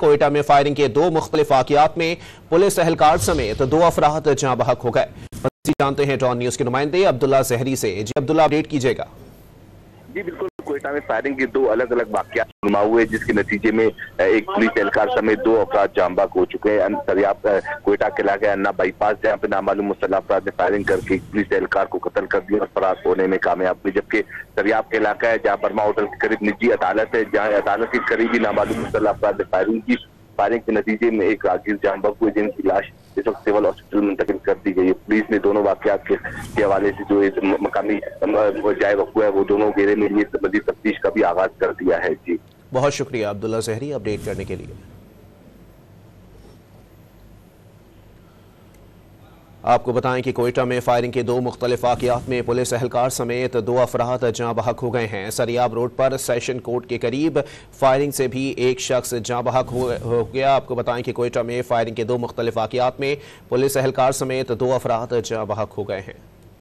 कोयटा में फायरिंग के दो मुख्तलिफ वाक़ियात में पुलिस एहलकार समेत 2 अफराद जाँ बहक हो गए। जानते हैं डॉन न्यूज के नुमाइंदे अब्दुल्ला जहरी से। जी अब्दुल्ला, अपडेट कीजिएगा। जी बिल्कुल, कोयटा में फायरिंग के 2 अलग अलग वाक़यात नुमा हुए, जिसके नतीजे में एक पुलिस एहलकार समेत 2 अफराद जाँ बहक हो चुके हैं। दरियाफ्त कोयटा के इलाके अन्ना बाईपास जहाँ पे नामालूम मुसल्लह अफराद ने फायरिंग करके पुलिस एहलकार को कत्ल कर दिया और फरार होने में कामयाब हुए। जबकि दरियाफ्त के इलाका है जहाँ बर्मा होटल के करीब निजी अदालत है, जहाँ अदालत के करीब ही नामालूम मुसल्लह अफराद ने फायरिंग की। फायरिंग के नतीजे में एक राहगीर जाँ बहक हुए, जिनकी लाश इस वक्त सिविल हॉस्पिटल मुंतकिल कर दी गई है। पुलिस ने दोनों वाक़यात के हवाले से जो मकामी जाए वक़्फ़ा है वो दोनों घेरे में लिए मज़ीद तफ्तीश का भी आगाज कर दिया है। जी बहुत शुक्रिया अब्दुल्ला जहरी अपडेट करने के लिए। आपको बताएं कि कोयटा में फायरिंग के 2 मुख्तलिफ वाक़यात में पुलिस एहलकार समेत 2 अफराद जाँ बहक हो गए हैं। सरियाब रोड पर सेशन कोर्ट के करीब फायरिंग से भी एक शख्स जाँ बहक हो गया। आपको बताएं कि कोयटा में फायरिंग के 2 मुख्तलिफ वाक़यात में पुलिस एहलकार समेत 2 अफराद जाँ बहक हो गए हैं।